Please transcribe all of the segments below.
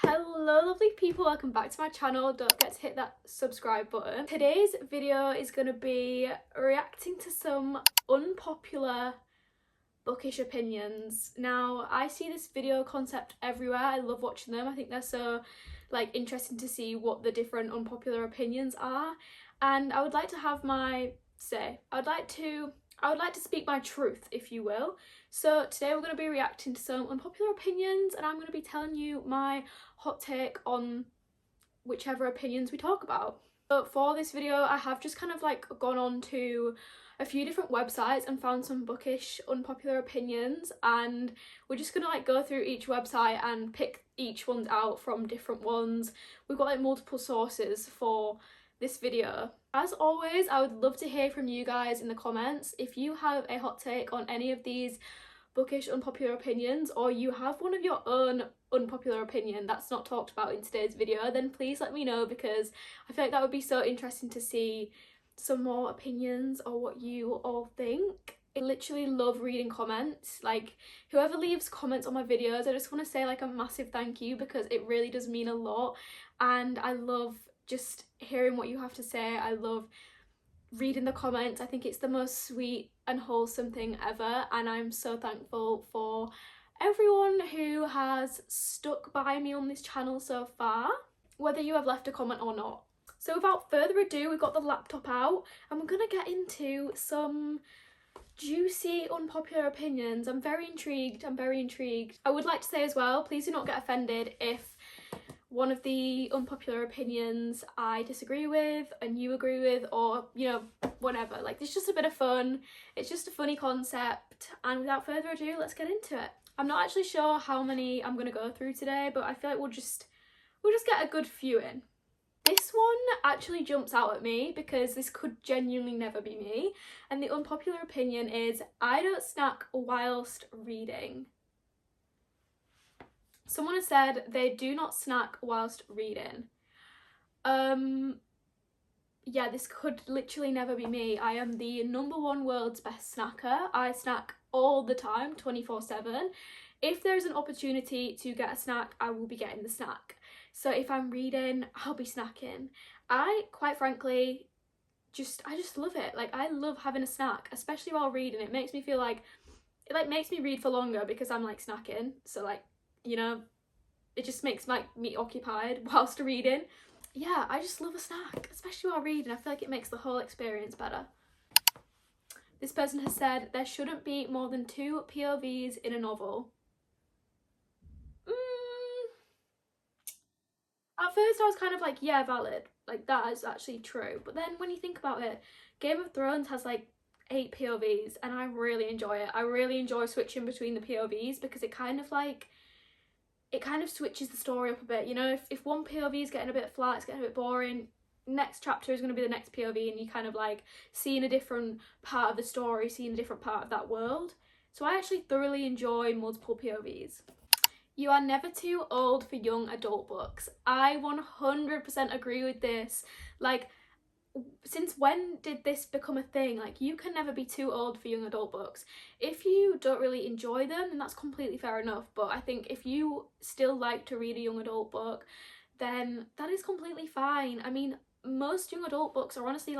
Hello lovely people, welcome back to my channel. Don't forget to hit that subscribe button. Today's video is going to be reacting to some unpopular bookish opinions. Now, I see this video concept everywhere. I love watching them. I think they're so interesting to see what the different unpopular opinions are, and I would like to have my say. I would like to speak my truth, if you will. So today we're going to be reacting to some unpopular opinions, and I'm going to be telling you my hot take on whichever opinions we talk about. But for this video, I have just kind of gone on to a few different websites and found some bookish unpopular opinions, and we're just gonna go through each website and pick each ones out from different ones. We've got multiple sources for this video. As always, I would love to hear from you guys in the comments. If you have a hot take on any of these bookish unpopular opinions, or you have one of your own unpopular opinion that's not talked about in today's video, then please let me know, because I feel like that would be so interesting to see some more opinions or what you all think. I literally love reading comments. Whoever leaves comments on my videos, I just want to say a massive thank you, because it really does mean a lot, and I love just hearing what you have to say. I love reading the comments. I think it's the most sweet and wholesome thing ever, and I'm so thankful for everyone who has stuck by me on this channel so far, whether you have left a comment or not. So without further ado, we've got the laptop out and we're gonna get into some juicy unpopular opinions. I'm very intrigued. I would like to say as well, please do not get offended if one of the unpopular opinions I disagree with and you agree with, or whatever. It's just a bit of fun. It's just a funny concept, and without further ado, let's get into it. I'm not actually sure how many I'm gonna go through today, but I feel like we'll just get a good few in. This one actually jumps out at me because this could genuinely never be me, and the unpopular opinion is I don't snack whilst reading. Someone has said they do not snack whilst reading. Yeah, this could literally never be me. I am the #1 world's best snacker. I snack all the time, 24/7. If there's an opportunity to get a snack, I will be getting the snack. So if I'm reading, I'll be snacking. I, quite frankly, I just love it. I love having a snack, especially while reading. It makes me feel it makes me read for longer because I'm snacking. So it just makes me occupied whilst reading. Yeah, I just love a snack, especially while reading. I feel like it makes the whole experience better. This person has said there shouldn't be more than 2 POVs in a novel. At first I was kind of yeah, valid, that is actually true, but then when you think about it, Game of Thrones has 8 POVs, and I really enjoy it. I really enjoy switching between the POVs because it kind of switches the story up a bit. If one POV is getting a bit flat, it's getting a bit boring, next chapter is going to be the next POV, and you kind of seeing a different part of the story, seeing a different part of that world. So I actually thoroughly enjoy multiple POVs. You are never too old for young adult books. I 100% agree with this. Since when did this become a thing? You can never be too old for young adult books. If you don't really enjoy them, then that's completely fair enough. But I think if you still like to read a young adult book, then that is completely fine. I mean, most young adult books are honestly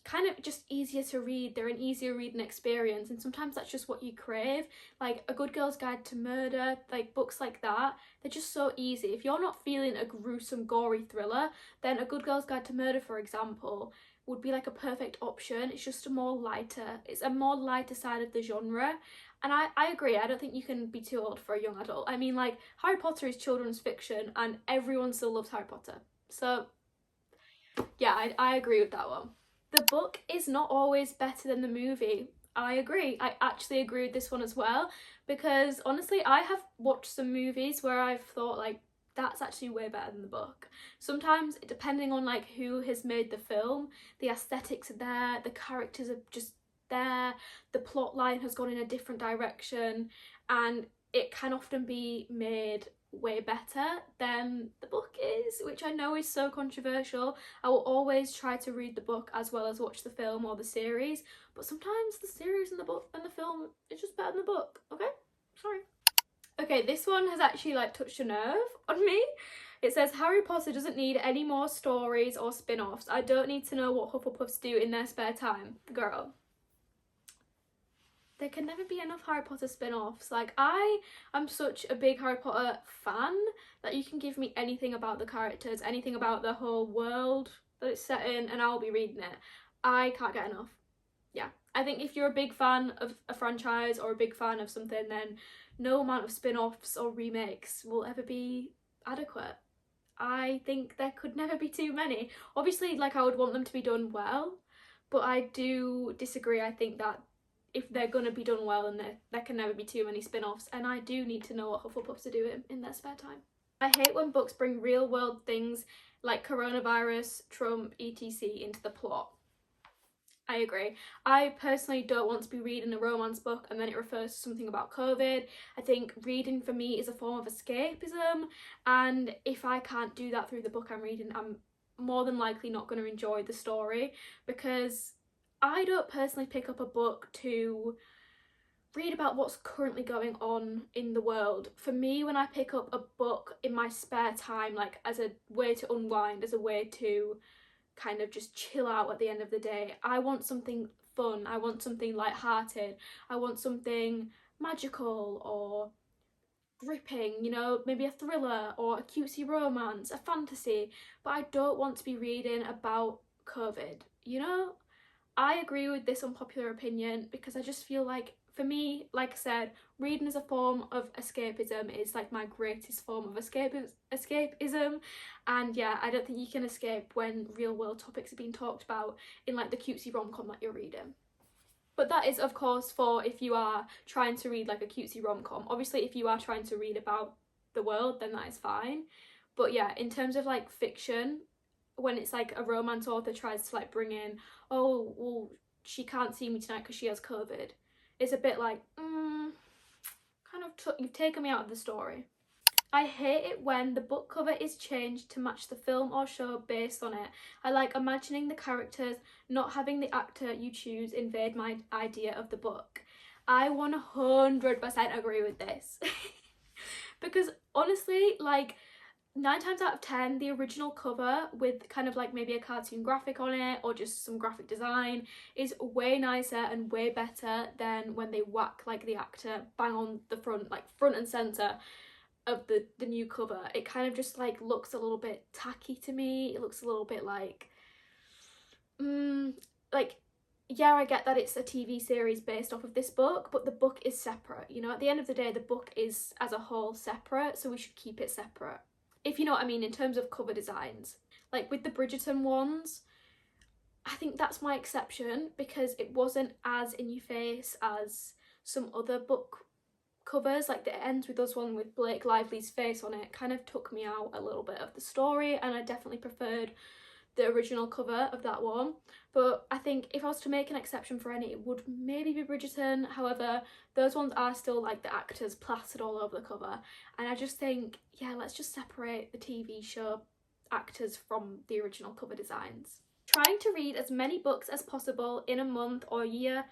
kind of just easier to read. They're an easier reading experience, and sometimes that's just what you crave. A Good Girl's Guide to Murder, books like that, they're just so easy. If you're not feeling a gruesome, gory thriller, then A Good Girl's Guide to Murder, for example, would be a perfect option. It's just it's a more lighter side of the genre, and I agree. I don't think you can be too old for a young adult. I mean, Harry Potter is children's fiction and everyone still loves Harry Potter, so yeah, I agree with that one. The book is not always better than the movie. I agree. I actually agree with this one as well, because honestly, I have watched some movies where I've thought that's actually way better than the book. Sometimes, depending on who has made the film, the aesthetics are there, the characters are just there, the plot line has gone in a different direction, and it can often be made way better than the book is, which I know is so controversial. I will always try to read the book as well as watch the film or the series, but sometimes the series and the book and the film is just better than the book, okay? Sorry. Okay, this one has actually like touched a nerve on me. It says Harry Potter doesn't need any more stories or spin-offs. I don't need to know what Hufflepuffs do in their spare time. Girl, there can never be enough Harry Potter spin-offs. Like, I am such a big Harry Potter fan that you can give me anything about the characters, anything about the whole world that it's set in, and I'll be reading it. I can't get enough. Yeah, I think if you're a big fan of a franchise or a big fan of something, then no amount of spin-offs or remakes will ever be adequate. I think there could never be too many. Obviously, like, I would want them to be done well, but I do disagree. I think that if they're gonna be done well, then there can never be too many spin-offs, and I do need to know what Hufflepuffs are doing in their spare time. I hate when books bring real world things like coronavirus, Trump, etc. into the plot. I agree. I personally don't want to be reading a romance book and then it refers to something about COVID. I think reading for me is a form of escapism, and if I can't do that through the book I'm reading, I'm more than likely not going to enjoy the story, because I don't personally pick up a book to read about what's currently going on in the world. For me, when I pick up a book in my spare time, like as a way to unwind, as a way to kind of just chill out at the end of the day, I want something fun, I want something light-hearted, I want something magical or gripping, you know, maybe a thriller or a cutesy romance, a fantasy, but I don't want to be reading about COVID, you know? I agree with this unpopular opinion because I just feel like, for me, like I said, reading as a form of escapism is like my greatest form of escapism, and yeah, I don't think you can escape when real world topics are being talked about in like the cutesy rom-com that you're reading. But that is, of course, for if you are trying to read like a cutesy rom-com. Obviously, if you are trying to read about the world, then that is fine. But yeah, in terms of like fiction, when it's like a romance author tries to like bring in, oh, well, she can't see me tonight because she has COVID, it's a bit like, kind of you've taken me out of the story. I hate it when the book cover is changed to match the film or show based on it. I like imagining the characters, not having the actor you choose invade my idea of the book. I 100% agree with this. Because honestly, like, 9 times out of 10, the original cover with kind of like maybe a cartoon graphic on it or just some graphic design is way nicer and way better than when they whack like the actor bang on the front, like front and centre of the new cover. It kind of just like looks a little bit tacky to me. It looks a little bit like, like, yeah, I get that it's a TV series based off of this book, but the book is separate, you know? At the end of the day, the book is as a whole separate, so we should keep it separate. If you know what I mean, in terms of cover designs. Like with the Bridgerton ones, I think that's my exception because it wasn't as in your face as some other book covers. Like the ends with us one with Blake Lively's face on it kind of took me out a little bit of the story, and I definitely preferred the original cover of that one. But I think if I was to make an exception for any, it would maybe be Bridgerton. However, those ones are still like the actors plastered all over the cover, and I just think, yeah, let's just separate the TV show actors from the original cover designs. Trying to read as many books as possible in a month or year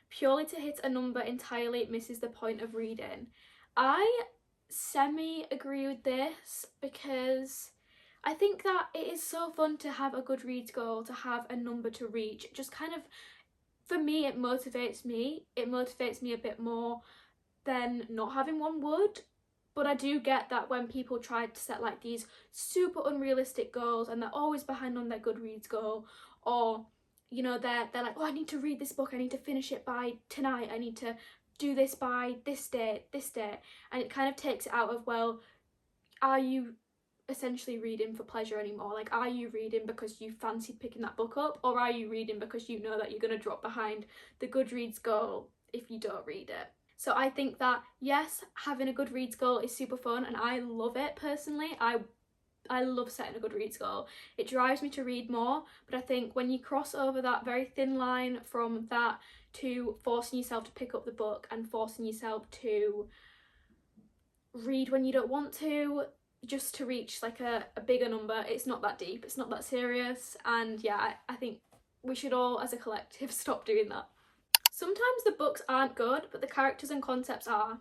purely to hit a number entirely misses the point of reading. I semi-agree with this because I think that it is so fun to have a Goodreads goal, to have a number to reach. It just kind of, for me, it motivates me. It motivates me a bit more than not having one would. But I do get that when people try to set like these super unrealistic goals and they're always behind on their Goodreads goal, or, you know, they're like, oh, I need to read this book, I need to finish it by tonight, I need to do this by this date, and it kind of takes it out of, well, are you essentially reading for pleasure anymore? Like, are you reading because you fancy picking that book up, or are you reading because you know that you're going to drop behind the Goodreads goal if you don't read it? So I think that, yes, having a Goodreads goal is super fun and I love it personally. I love setting a Goodreads goal. It drives me to read more, but I think when you cross over that very thin line from that to forcing yourself to pick up the book and forcing yourself to read when you don't want to, just to reach like a bigger number, it's not that deep, it's not that serious, and yeah, I think we should all as a collective stop doing that. Sometimes the books aren't good, but the characters and concepts are.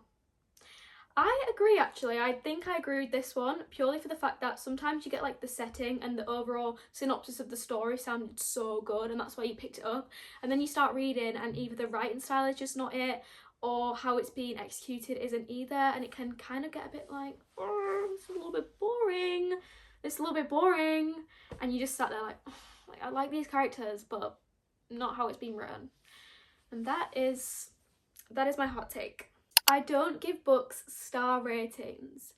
I agree actually. I think I agree with this one purely for the fact that sometimes you get like the setting and the overall synopsis of the story sounded so good and that's why you picked it up, and then you start reading and either the writing style is just not it or how it's being executed isn't either, and it can kind of get a bit like, oh, it's a little bit boring. It's a little bit boring, and you just sat there like, oh, like I like these characters but not how it's being written. And that is my hot take. I don't give books star ratings.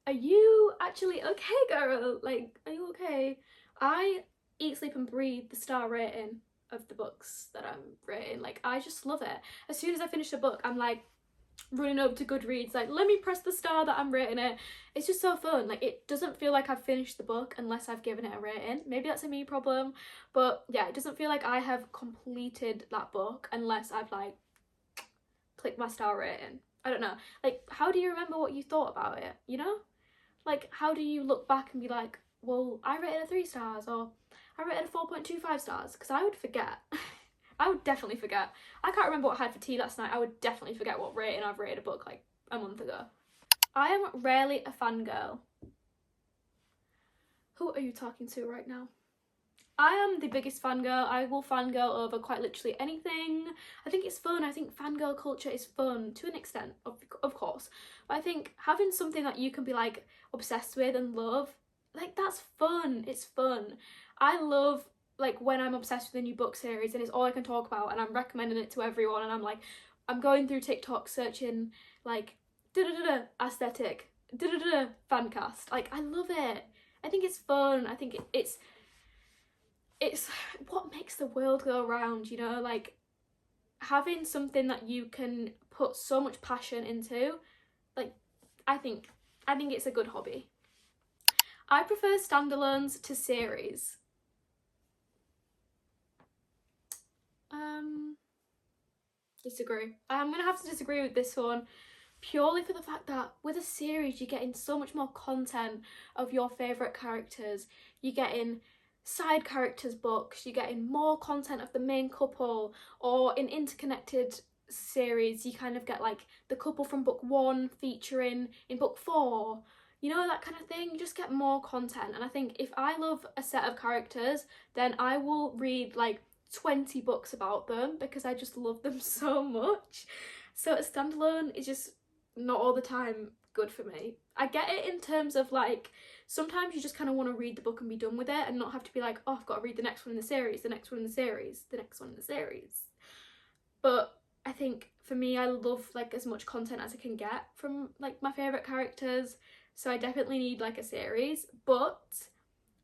Are you actually okay, girl? Like, are you okay? I eat, sleep and breathe the star rating of the books that I'm rating. Like, I just love it. As soon as I finish a book, I'm like running over to Goodreads, like, let me press the star that I'm rating it. It's just so fun. Like, it doesn't feel like I've finished the book unless I've given it a rating. Maybe that's a me problem, but yeah, it doesn't feel like I have completed that book unless I've like click my star rating. I don't know. Like, how do you remember what you thought about it, you know? Like, how do you look back and be like, well, I rated it 3 stars or I rated it 4.25 stars? Because I would forget. I would definitely forget. I can't remember what I had for tea last night. I would definitely forget what rating I've rated a book like a month ago. I am rarely a fangirl. Who are you talking to right now? I am the biggest fangirl. I will fangirl over quite literally anything. I think it's fun. I think fangirl culture is fun to an extent, of course. But I think having something that you can be like obsessed with and love, like that's fun. It's fun. I love like when I'm obsessed with a new book series and it's all I can talk about and I'm recommending it to everyone and I'm like, I'm going through TikTok searching like da-da-da-da aesthetic, da-da-da-da fancast. Like I love it. I think it's fun. I think it's what makes the world go round, you know, like having something that you can put so much passion into. Like I think it's a good hobby. I prefer standalones to series. Disagree. I'm gonna have to disagree with this one purely for the fact that with a series you're getting so much more content of your favourite characters, you're getting side characters books, you're getting more content of the main couple, or in interconnected series you kind of get like the couple from book 1 featuring in book 4, you know, that kind of thing. You just get more content, and I think if I love a set of characters then I will read like 20 books about them because I just love them so much. So a standalone is just not all the time good for me. I get it in terms of like sometimes you just kind of want to read the book and be done with it and not have to be like, oh, I've got to read the next one in the series, the next one in the series, the next one in the series. But I think for me, I love like as much content as I can get from like my favourite characters, so I definitely need like a series. But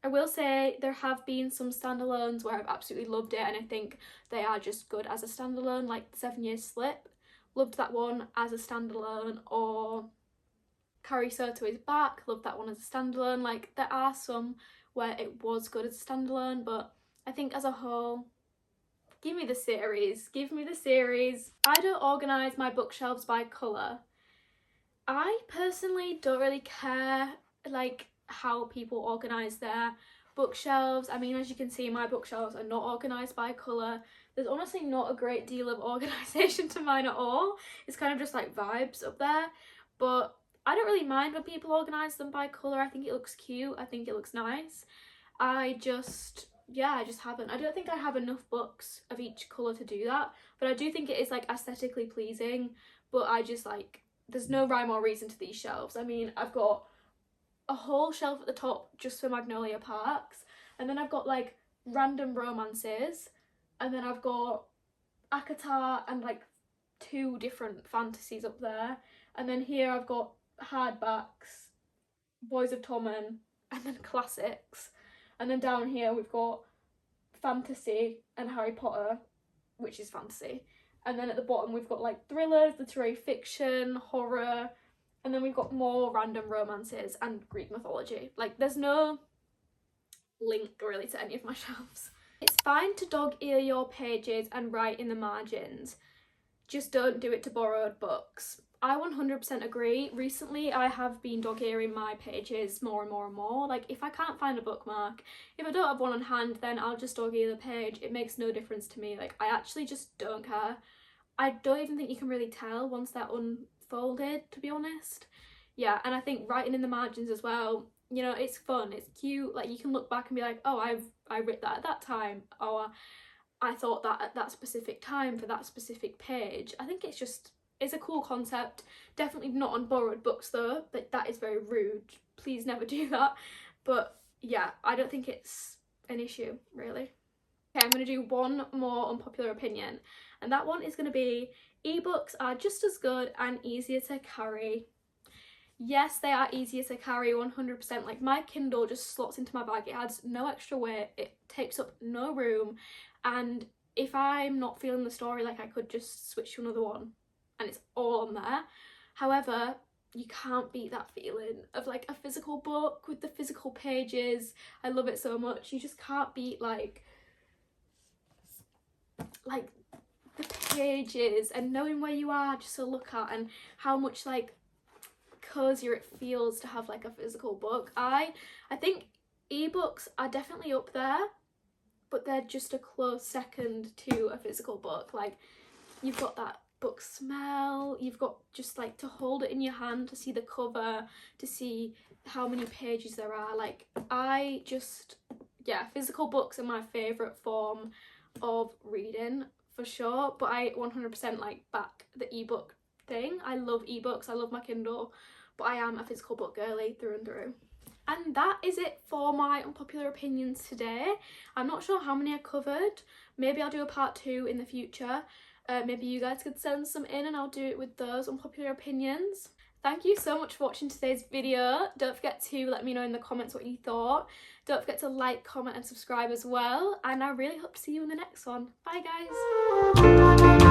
I will say there have been some standalones where I've absolutely loved it and I think they are just good as a standalone, like the 7 Years Slip. Loved that one as a standalone, or Carrie Soto is Back, loved that one as a standalone. Like there are some where it was good as a standalone, but I think as a whole, give me the series, give me the series. I don't organise my bookshelves by colour. I personally don't really care like how people organise their bookshelves. I mean, as you can see, my bookshelves are not organised by colour. There's honestly not a great deal of organisation to mine at all. It's kind of just like vibes up there, but I don't really mind when people organise them by colour. I think it looks cute, I think it looks nice. I just haven't. I don't think I have enough books of each colour to do that, but I do think it is like aesthetically pleasing, but I just like, there's no rhyme or reason to these shelves. I mean, I've got a whole shelf at the top just for Magnolia Parks, and then I've got like random romances, and then I've got ACOTAR and like 2 different fantasies up there, and then here I've got hardbacks, Boys of Tommen, and then classics, and then down here we've got fantasy and Harry Potter, which is fantasy, and then at the bottom we've got like thrillers, literary fiction, horror, and then we've got more random romances and Greek mythology. Like there's no link really to any of my shelves. It's fine to dog ear your pages and write in the margins, just don't do it to borrowed books. I 100% agree. Recently I have been dog earing my pages more and more and more. Like if I can't find a bookmark, if I don't have one on hand, then I'll just dog ear the page. It makes no difference to me. Like I actually just don't care. I don't even think you can really tell once they're folded, to be honest. Yeah, and I think writing in the margins as well, you know, it's fun, it's cute, like you can look back and be like, oh, I wrote that at that time, or I thought that at that specific time for that specific page. I think it's a cool concept. Definitely not on borrowed books though, but that is very rude. Please never do that. But yeah, I don't think it's an issue, really. Okay, I'm going to do one more unpopular opinion, and that one is going to be ebooks are just as good and easier to carry. Yes, they are easier to carry 100%. Like my Kindle just slots into my bag. It adds no extra weight. It takes up no room. And if I'm not feeling the story, like I could just switch to another one and it's all on there. However, you can't beat that feeling of like a physical book with the physical pages. I love it so much. You just can't beat like the pages and knowing where you are just to look at, and how much like cozier it feels to have like a physical book. I think ebooks are definitely up there, but they're just a close second to a physical book. Like you've got that book smell, you've got just like to hold it in your hand, to see the cover, to see how many pages there are. Like yeah, physical books are my favourite form of reading for sure, but I 100% like back the ebook thing. I love ebooks, I love my Kindle, but I am a physical book girly through and through. And that is it for my unpopular opinions today. I'm not sure how many I covered. Maybe I'll do a part 2 in the future. Maybe you guys could send some in and I'll do it with those unpopular opinions. Thank you so much for watching today's video. Don't forget to let me know in the comments what you thought. Don't forget to like, comment and subscribe as well. And I really hope to see you in the next one. Bye guys!